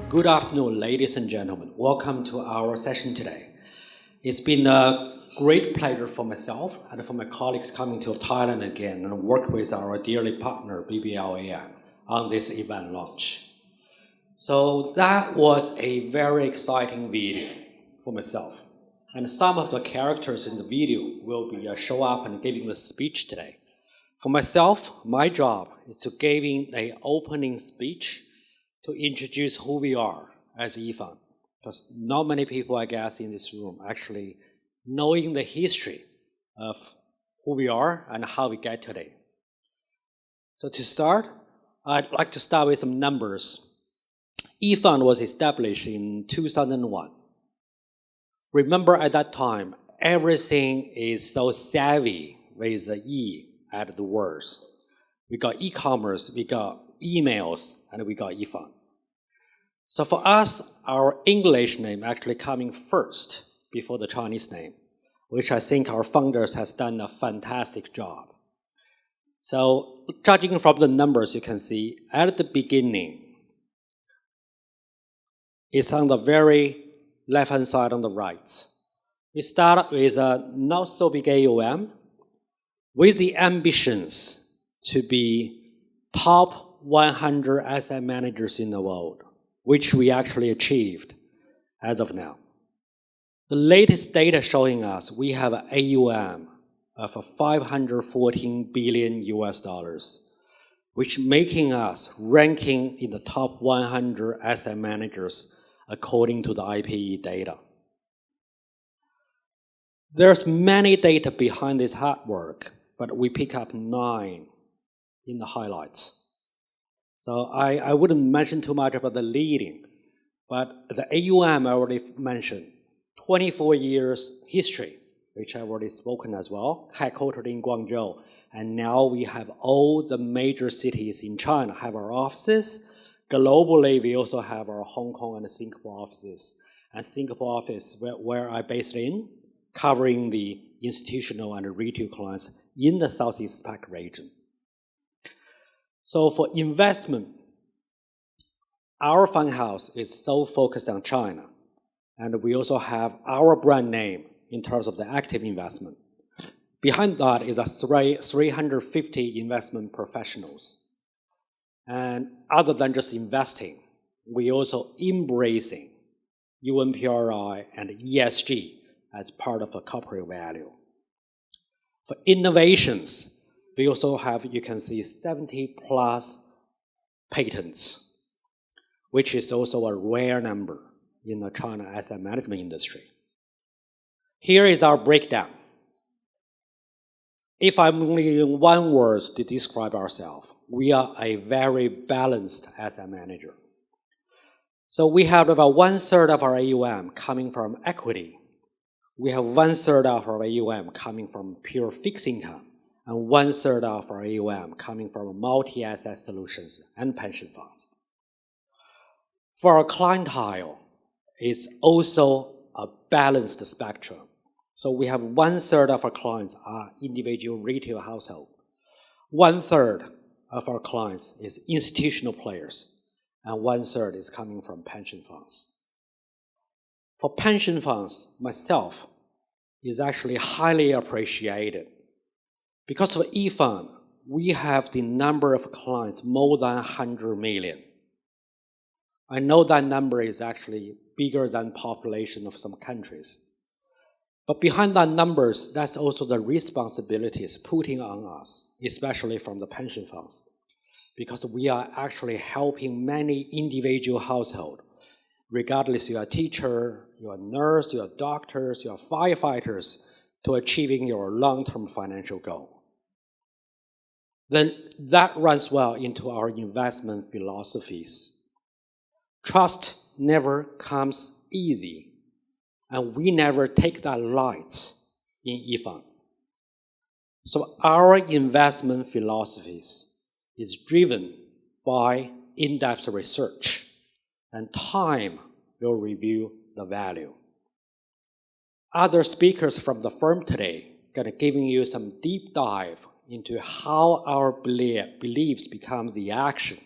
Good afternoon, ladies and gentlemen. Welcome to our session today. It's been a great pleasure for myself and for my colleagues coming to Thailand again and work with our dearly partner BBLAM on this event launch. So that was a very exciting video for myself. And some of the characters in the video will be show up and giving the speech today. For myself, my job is to giving an opening speech to introduce who we are as IFAN, because not many people, I guess, in this room actually knowing the history of who we are and how we get today. So to start, I'd like to start with some numbers. IFAN was established in 2001. Remember at that time, everything is so savvy with the E at the words. We got e-commerce, we got emails, and we got IFAN. So for us, our English name actually coming first before the Chinese name, which I think our founders has done a fantastic job. So judging from the numbers, you can see at the beginning, it's on the very left-hand side on the right. We start with a not so big AUM with the ambitions to be top 100 asset managers in the world, which we actually achieved as of now. The latest data showing us we have an AUM of $514 billion US dollars, which making us ranking in the top 100 asset managers according to the IPE data. There's many data behind this hard work, but we pick up 9 in the highlights. So I wouldn't mention too much about the leading, but the AUM I already mentioned, 24 years history, which I've already spoken as well, headquartered in Guangzhou. And now we have all the major cities in China have our offices. Globally, we also have our Hong Kong and Singapore offices. And Singapore office, where I'm based in, covering the institutional and retail clients in the Southeast Pac region. So for investment, our fund house is so focused on China. And we also have our brand name in terms of the active investment. Behind that is a 350 investment professionals. And other than just investing, we also embracing UNPRI and ESG as part of a corporate value. For innovations, we also have, you can see, 70 plus patents, which is also a rare number in the China asset management industry. Here is our breakdown. If I'm only using one word to describe ourselves, we are a very balanced asset manager. So we have about 1/3 of our AUM coming from equity. We have 1/3 of our AUM coming from pure fixed income, and 1/3 of our AUM coming from multi-asset solutions and pension funds. For our clientele, it's also a balanced spectrum. So we have 1/3 of our clients are individual retail household. 1/3 of our clients is institutional players, and 1/3 is coming from pension funds. For pension funds, myself is actually highly appreciated. Because for IFAN, we have the number of clients more than 100 million. I know that number is actually bigger than population of some countries. But behind that numbers, that's also the responsibilities putting on us, especially from the pension funds. Because we are actually helping many individual households, regardless you're a teacher, you're a nurse, you're doctors, you're firefighters, to achieving your long-term financial goal. Then that runs well into our investment philosophies. Trust never comes easy, and we never take that light in IFAN. So our investment philosophies is driven by in-depth research, and time will reveal the value. Other speakers from the firm today are going to giving you some deep dive into how our beliefs become the action.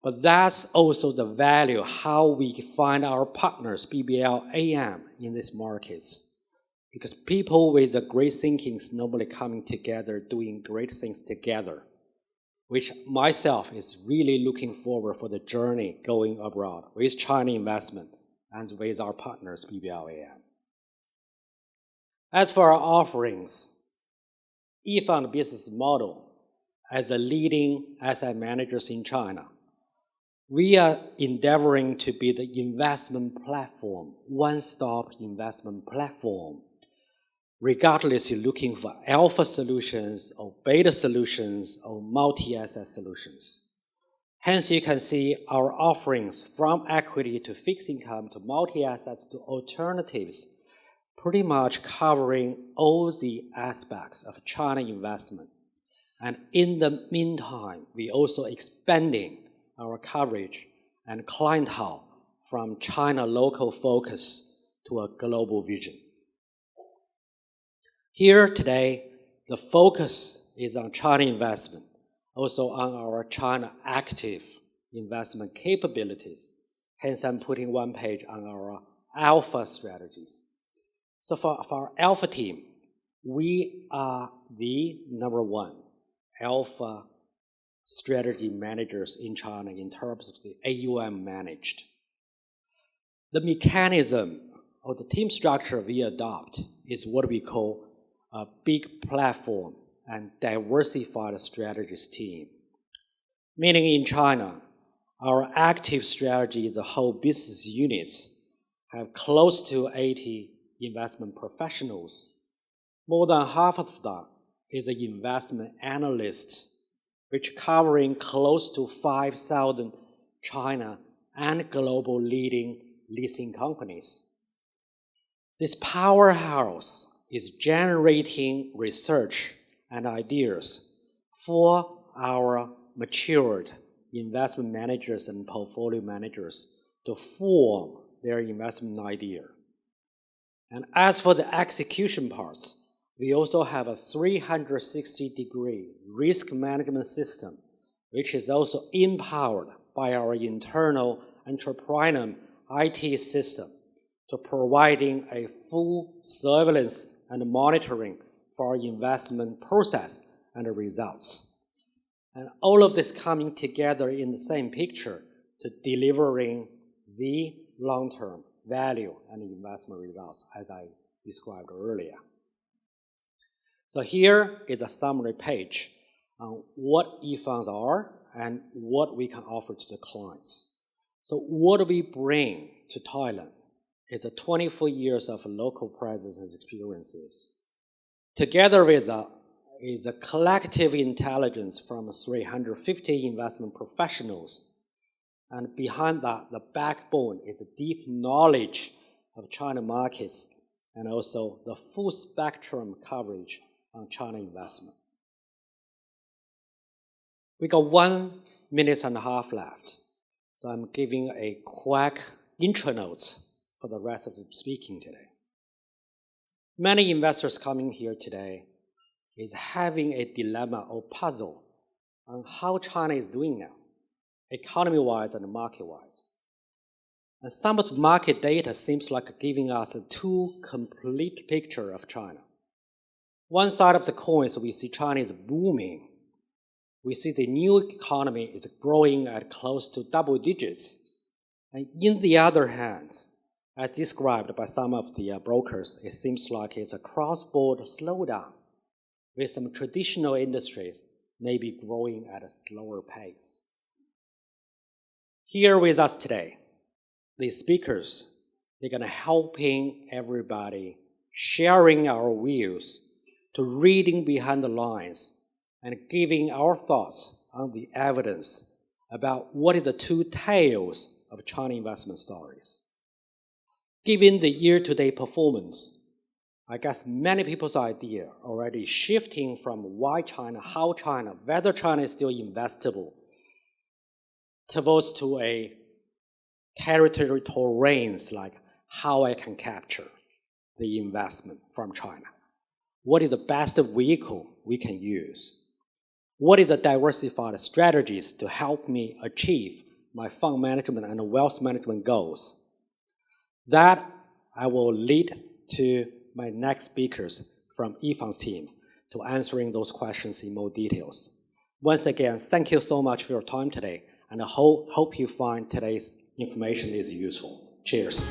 But that's also the value, how we find our partners, BBLAM, in these markets. Because people with a great thinking is normally coming together, doing great things together, which myself is really looking forward for the journey going abroad with China investment and with our partners, BBLAM. As for our offerings, eFund business model as a leading asset managers in China, we are endeavoring to be the investment platform, one-stop investment platform. Regardless you're looking for alpha solutions or beta solutions or multi-asset solutions. Hence, you can see our offerings from equity to fixed income to multi-assets to alternatives, pretty much covering all the aspects of China investment. And in the meantime, we also expanding our coverage and clientele from China local focus to a global vision. Here today, the focus is on China investment, also on our China active investment capabilities. Hence, I'm putting one page on our alpha strategies. So for our alpha team, we are the #1 alpha strategy managers in China in terms of the AUM managed. The mechanism or the team structure we adopt is what we call a big platform and diversified strategies team. Meaning in China, our active strategy, the whole business units, have close to 80 investment professionals. More than half of that is an investment analyst, which covering close to 5,000 China and global leading listing companies. This powerhouse is generating research and ideas for our matured investment managers and portfolio managers to form their investment idea. And as for the execution parts, we also have a 360-degree risk management system, which is also empowered by our internal entrepreneurial IT system to providing a full surveillance and monitoring for our investment process and the results. And all of this coming together in the same picture to delivering the long-term value and investment results as I described earlier. So here is a summary page on what eFunds are and what we can offer to the clients. So what do we bring to Thailand? It's 24 years of local presence and experiences. Together with that is a collective intelligence from 350 investment professionals. And behind that, the backbone is a deep knowledge of China markets and also the full spectrum coverage on China investment. We got 1.5 minutes left, so I'm giving a quick intro notes for the rest of the speaking today. Many investors coming here today is having a dilemma or puzzle on how China is doing now, economy-wise and market-wise. And some of the market data seems like giving us a too complete picture of China. One side of the coin is we see China is booming. We see the new economy is growing at close to double digits. And in the other hand, as described by some of the brokers, it seems like it's a cross-border slowdown, with some traditional industries maybe growing at a slower pace. Here with us today, the speakers, they're going to helping everybody sharing our views to reading behind the lines and giving our thoughts on the evidence about what are the two tails of China investment stories. Given the year-to-date performance, I guess many people's idea already shifting from why China, how China, whether China is still investable, towards to a territory terrains like how I can capture the investment from China. What is the best vehicle we can use? What is the diversified strategies to help me achieve my fund management and wealth management goals. That I will lead to my next speakers from eFund's team to answering those questions in more details. Once again, thank you so much for your time today, and I hope you find today's information is useful. Cheers.